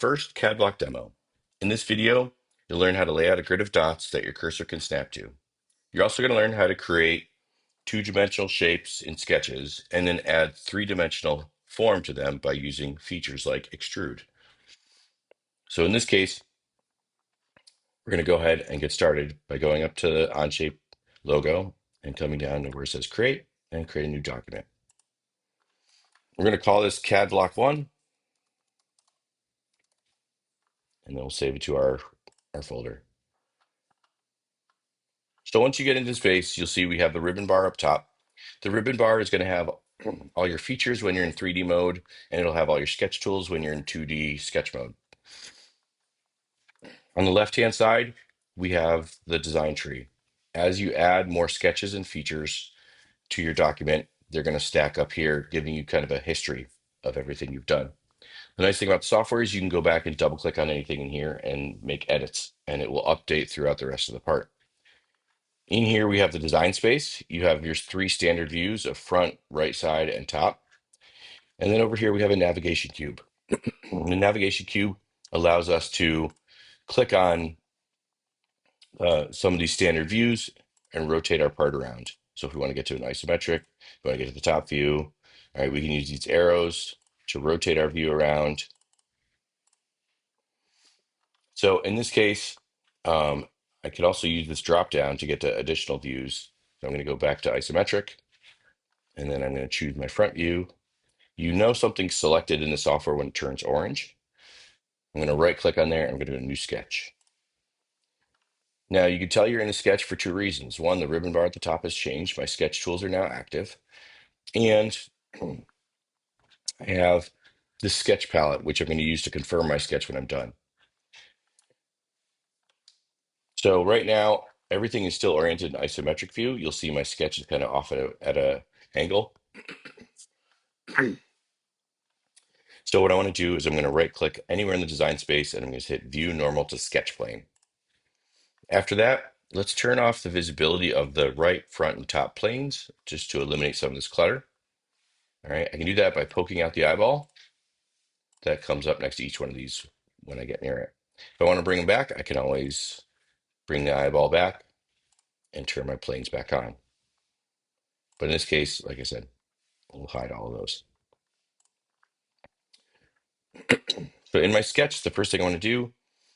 First, CAD block demo. In this video, you'll learn how to lay out a grid of dots that your cursor can snap to. You're also going to learn how to create two-dimensional shapes in sketches and then add three-dimensional form to them by using features like extrude. So in this case, we're going to go ahead and get started by going up to the OnShp logo and coming down to where it says create and create a new document. We're going to call this CAD block 1, and then we'll save it to our folder. So once you get into space, you'll see we have the ribbon bar up top. The ribbon bar is going to have all your features when you're in 3D mode, and it'll have all your sketch tools when you're in 2D sketch mode. On the left-hand side, we have the design tree. As you add more sketches and features to your document, they're going to stack up here, giving you kind of a history of everything you've done. The nice thing about the software is you can go back and double click on anything in here and make edits, and it will update throughout the rest of the part. In here, we have the design space. You have your three standard views of front, right side, and top. And then over here, we have a navigation cube. The navigation cube allows us to click on some of these standard views and rotate our part around. So if we want to get to an isometric, we want to get to the top view, all right, we can use these arrows to rotate our view around. So in this case, I could also use this drop down to get to additional views. So I'm going to go back to isometric, and then I'm going to choose my front view. You know something's selected in the software when it turns orange. I'm going to right click on there. I'm going to do a new sketch. Now you can tell you're in a sketch for two reasons. One, the ribbon bar at the top has changed. My sketch tools are now active. And I have this sketch palette, which I'm going to use to confirm my sketch when I'm done. So right now, everything is still oriented in isometric view. You'll see my sketch is kind of off at a angle. So what I want to do is I'm going to right click anywhere in the design space and I'm going to hit view normal to sketch plane. After that, let's turn off the visibility of the right, front, and top planes just to eliminate some of this clutter. All right, I can do that by poking out the eyeball. That comes up next to each one of these when I get near it. If I want to bring them back, I can always bring the eyeball back and turn my planes back on. But in this case, like I said, we'll hide all of those. So in my sketch, the first thing I want to do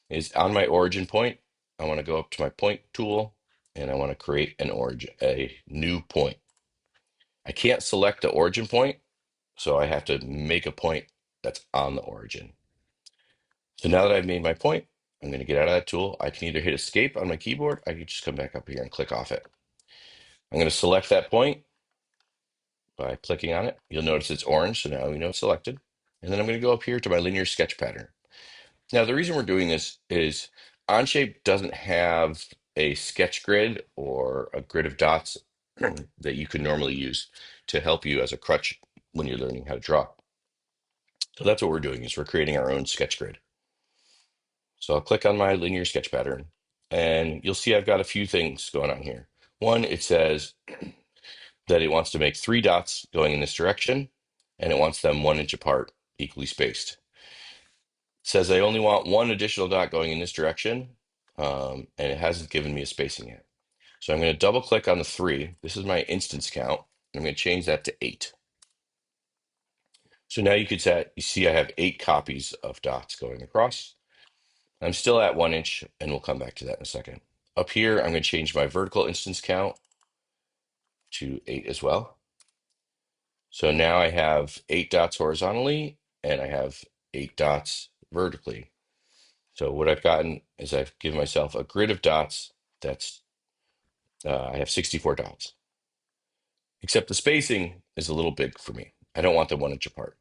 is on my origin point, I want to go up to my point tool and I want to create a new point. I can't select the origin point, so I have to make a point that's on the origin. So now that I've made my point, I'm going to get out of that tool. I can either hit escape on my keyboard, I can just come back up here and click off it. I'm going to select that point by clicking on it. You'll notice it's orange, so now we know it's selected. And then I'm going to go up here to my linear sketch pattern. Now, the reason we're doing this is OnShp doesn't have a sketch grid or a grid of dots that you can normally use to help you as a crutch when you're learning how to draw. So that's what we're doing is we're creating our own sketch grid. So I'll click on my linear sketch pattern and you'll see I've got a few things going on here. One, it says that it wants to make three dots going in this direction and it wants them 1 inch apart, equally spaced. It says I only want one additional dot going in this direction and it hasn't given me a spacing yet. So I'm going to double click on the 3. This is my instance count. I'm going to change that to 8. So now you see I have 8 copies of dots going across. I'm still at 1 inch, and we'll come back to that in a second. Up here, I'm going to change my vertical instance count to 8 as well. So now I have 8 dots horizontally, and I have 8 dots vertically. So what I've gotten is I've given myself a grid of dots that's, I have 64 dots. Except the spacing is a little big for me. I don't want them 1 inch apart.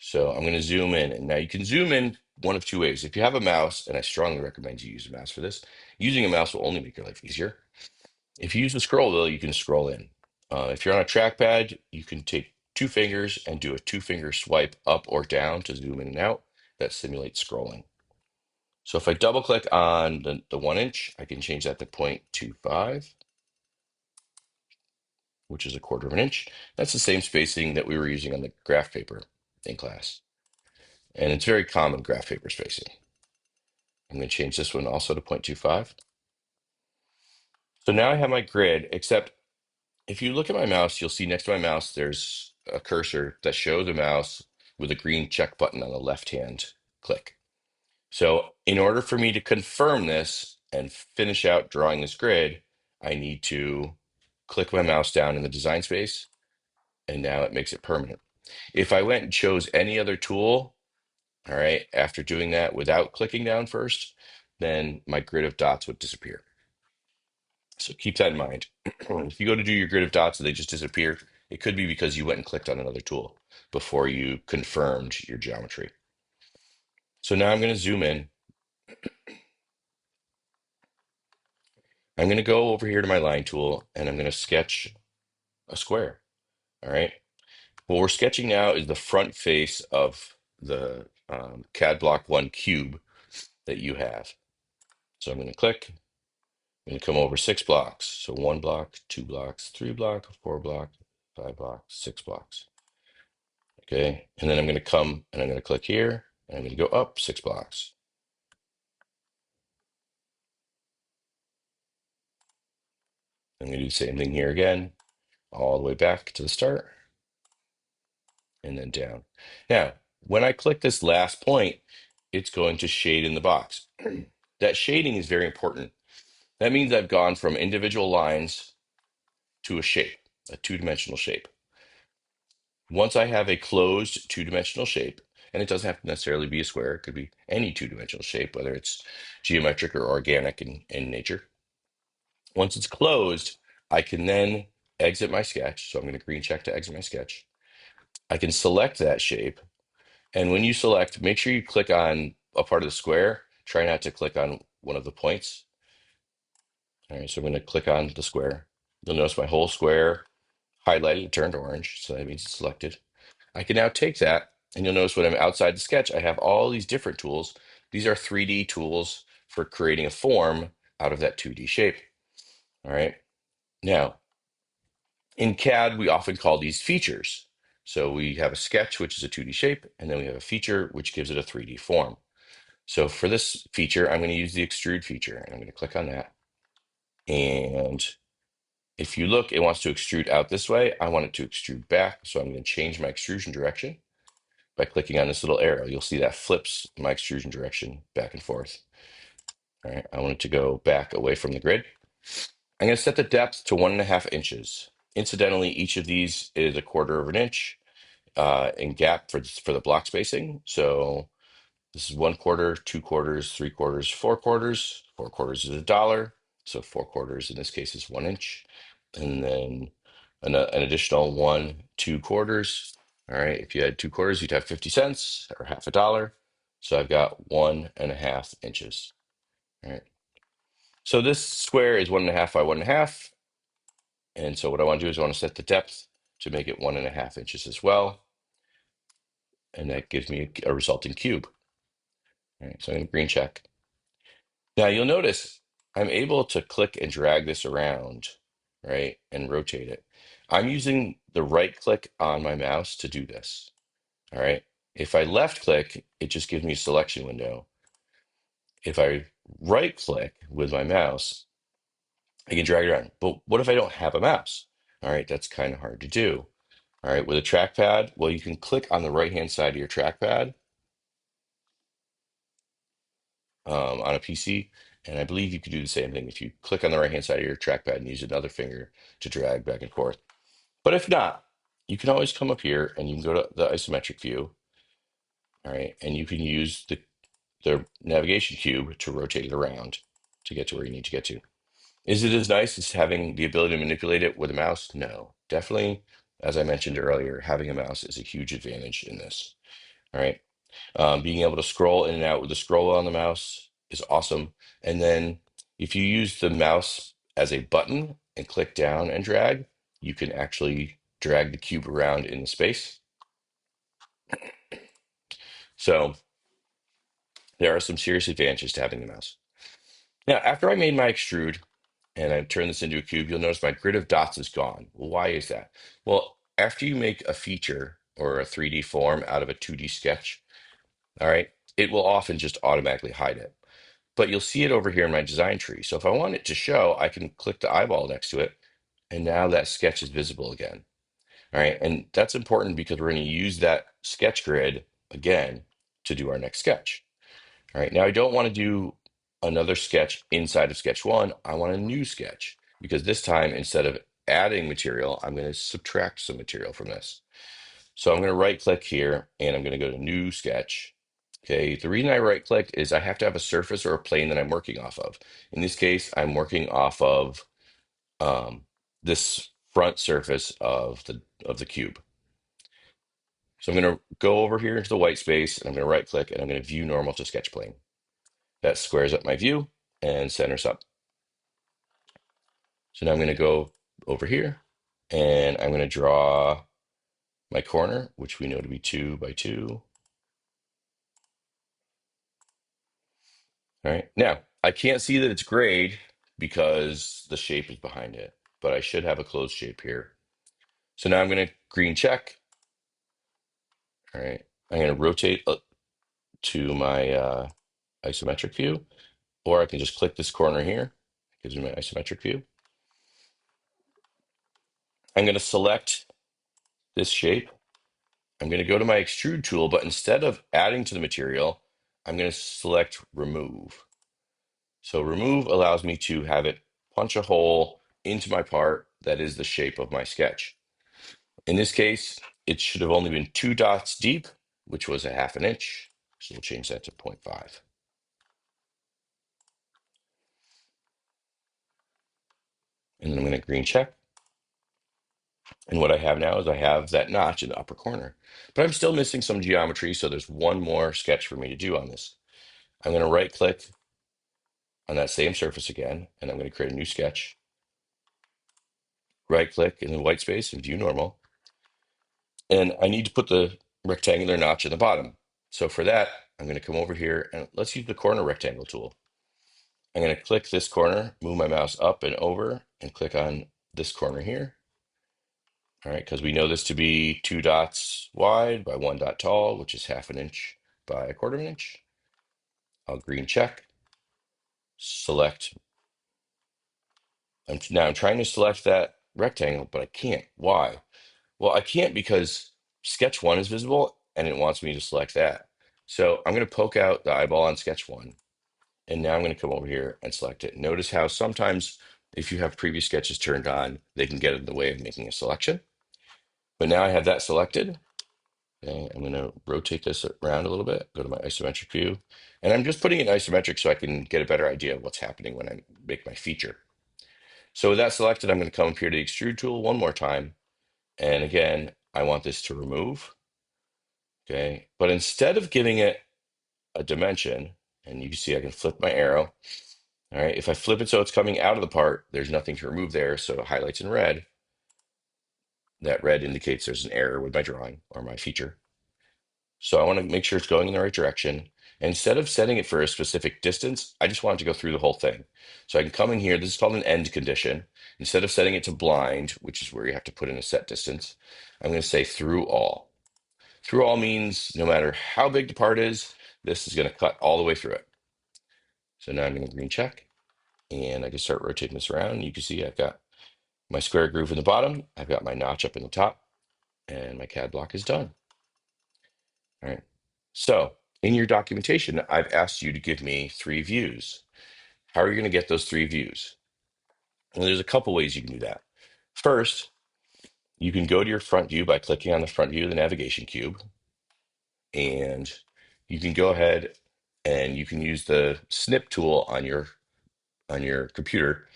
So I'm going to zoom in. And now you can zoom in one of two ways. If you have a mouse, and I strongly recommend you use a mouse for this, using a mouse will only make your life easier. If you use the scroll wheel, you can scroll in. If you're on a trackpad, you can take 2 fingers and do a 2-finger swipe up or down to zoom in and out. That simulates scrolling. So if I double click on the 1 inch, I can change that to 0.25, which is 1/4 of an inch. That's the same spacing that we were using on the graph paper in class. And it's very common graph paper spacing. I'm going to change this one also to 0.25. So now I have my grid, except if you look at my mouse, you'll see next to my mouse, there's a cursor that shows a mouse with a green check button on the left-hand click. So in order for me to confirm this and finish out drawing this grid, I need to click my mouse down in the design space, and now it makes it permanent. If I went and chose any other tool, all right, after doing that without clicking down first, then my grid of dots would disappear. So keep that in mind. If you go to do your grid of dots and they just disappear, it could be because you went and clicked on another tool before you confirmed your geometry. So now I'm going to zoom in. I'm going to go over here to my line tool and I'm going to sketch a square. All right. What we're sketching now is the front face of the CAD block 1 cube that you have. So I'm going to click. I'm going to come over 6 blocks. So 1 block, 2 blocks, 3 blocks, 4 blocks, 5 blocks, 6 blocks. Okay. And then I'm going to come and I'm going to click here and I'm going to go up 6 blocks. I'm going to do the same thing here again, all the way back to the start and then down. Now, when I click this last point, it's going to shade in the box. That shading is very important. That means I've gone from individual lines to a shape, a two-dimensional shape. Once I have a closed two-dimensional shape, and it doesn't have to necessarily be a square, it could be any two-dimensional shape, whether it's geometric or organic in nature. Once it's closed, I can then exit my sketch. So I'm going to green check to exit my sketch. I can select that shape. And when you select, make sure you click on a part of the square. Try not to click on one of the points. All right, so I'm going to click on the square. You'll notice my whole square highlighted, turned orange. So that means it's selected. I can now take that, and you'll notice when I'm outside the sketch, I have all these different tools. These are 3D tools for creating a form out of that 2D shape. All right. Now, in CAD, we often call these features. So we have a sketch, which is a 2D shape, and then we have a feature, which gives it a 3D form. So for this feature, I'm going to use the extrude feature, and I'm going to click on that. And if you look, it wants to extrude out this way. I want it to extrude back, so I'm going to change my extrusion direction by clicking on this little arrow. You'll see that flips my extrusion direction back and forth. All right, I want it to go back away from the grid. I'm going to set the depth to 1.5 inches. Incidentally, each of these is 1/4 of an inch in gap for the block spacing. So this is 1/4, 2/4, 3/4, 4/4. 4/4 is $1. So 4/4 in this case is 1 inch. And then an additional 1 2/4. All right. If you had 2/4, you'd have 50 cents or half a dollar. So I've got 1.5 inches. All right. So this square is 1.5 by 1.5. And so what I want to do is I want to set the depth to make it 1.5 inches as well. And that gives me a resulting cube. All right, so I'm going to green check. Now you'll notice I'm able to click and drag this around, right, and rotate it. I'm using the right click on my mouse to do this. All right. If I left click, it just gives me a selection window. If I right click with my mouse, I can drag it around. But what if I don't have a mouse? All right, that's kind of hard to do. All right, with a trackpad, well, you can click on the right-hand side of your trackpad on a PC, and I believe you could do the same thing if you click on the right-hand side of your trackpad and use another finger to drag back and forth. But if not, you can always come up here and you can go to the isometric view, all right, and you can use the navigation cube to rotate it around to get to where you need to get to. Is it as nice as having the ability to manipulate it with a mouse? No, definitely. As I mentioned earlier, having a mouse is a huge advantage in this. All right. Being able to scroll in and out with the scroll on the mouse is awesome. And then if you use the mouse as a button and click down and drag, you can actually drag the cube around in the space. So there are some serious advantages to having the mouse. Now, after I made my extrude and I turn this into a cube, you'll notice my grid of dots is gone. Well, why is that? Well, after you make a feature or a 3D form out of a 2D sketch, all right, it will often just automatically hide it. But you'll see it over here in my design tree. So if I want it to show, I can click the eyeball next to it, and now that sketch is visible again. All right, and that's important because we're going to use that sketch grid again to do our next sketch. All right, now I don't want to do another sketch inside of sketch one. I want a new sketch because this time, instead of adding material, I'm going to subtract some material from this. So I'm going to right click here and I'm going to go to new sketch. Okay, the reason I right click is I have to have a surface or a plane that I'm working off of. In this case, I'm working off of um, this front surface of the cube. So I'm going to go over here into the white space and I'm going to right click and I'm going to view normal to sketch plane. That squares up my view and centers up. So now I'm going to go over here and I'm going to draw my corner, which we know to be 2 by 2. All right. Now, I can't see that it's grayed because the shape is behind it, but I should have a closed shape here. So now I'm going to green check. All right. I'm going to rotate to my isometric view, or I can just click this corner here. It gives me my isometric view. I'm going to select this shape. I'm going to go to my extrude tool, but instead of adding to the material, I'm going to select remove. So remove allows me to have it punch a hole into my part that is the shape of my sketch. In this case, it should have only been 2 dots deep, which was a 1/2 inch. So we'll change that to 0.5. And then I'm going to green check. And what I have now is I have that notch in the upper corner. But I'm still missing some geometry, so there's one more sketch for me to do on this. I'm going to right click on that same surface again, and I'm going to create a new sketch. Right click in the white space and view normal. And I need to put the rectangular notch in the bottom. So for that, I'm going to come over here and let's use the corner rectangle tool. I'm going to click this corner, move my mouse up and over, and click on this corner here. All right, because we know this to be 2 dots wide by 1 dot tall, which is 1/2 inch by 1/4 inch. I'll green check, select. Now I'm trying to select that rectangle, but I can't. Why? Well, I can't because sketch one is visible and it wants me to select that. So I'm going to poke out the eyeball on sketch one. And now I'm going to come over here and select it. Notice how sometimes if you have previous sketches turned on, they can get in the way of making a selection. But now I have that selected. Okay, I'm going to rotate this around a little bit, go to my isometric view. And I'm just putting it in isometric so I can get a better idea of what's happening when I make my feature. So with that selected, I'm going to come up here to the extrude tool one more time. And again, I want this to remove. Okay, but instead of giving it a dimension, and you can see I can flip my arrow. All right, if I flip it so it's coming out of the part, there's nothing to remove there, so it highlights in red. That red indicates there's an error with my drawing or my feature. So I want to make sure it's going in the right direction. And instead of setting it for a specific distance, I just want it to go through the whole thing. So I can come in here, this is called an end condition. Instead of setting it to blind, which is where you have to put in a set distance, I'm going to say through all. Through all means no matter how big the part is, this is going to cut all the way through it. So now I'm going to green check and I can start rotating this around. You can see I've got my square groove in the bottom. I've got my notch up in the top and my CAD block is done. All right. So in your documentation, I've asked you to give me 3 views. How are you going to get those 3 views? Well, there's a couple ways you can do that. First, you can go to your front view by clicking on the front view of the navigation cube. And you can go ahead and you can use the snip tool on your computer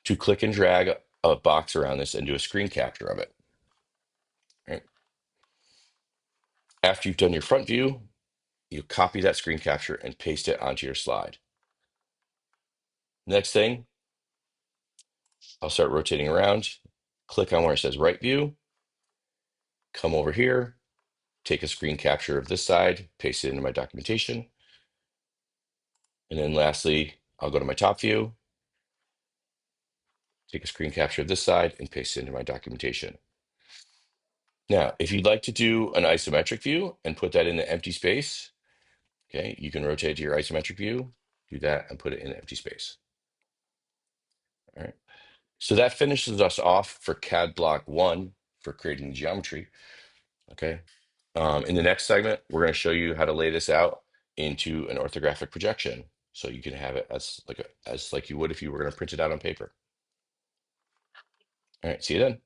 to click and drag a box around this and do a screen capture of it. Right? After you've done your front view, you copy that screen capture and paste it onto your slide. Next thing, I'll start rotating around, click on where it says right view, come over here, take a screen capture of this side, paste it into my documentation. And then lastly, I'll go to my top view, take a screen capture of this side and paste it into my documentation. Now, if you'd like to do an isometric view and put that in the empty space, Okay, you can rotate to your isometric view, do that, and put it in empty space. All right. So that finishes us off for CAD block 1 for creating geometry. Okay. In the next segment, we're going to show you how to lay this out into an orthographic projection, so you can have it as like you would if you were going to print it out on paper. All right. See you then.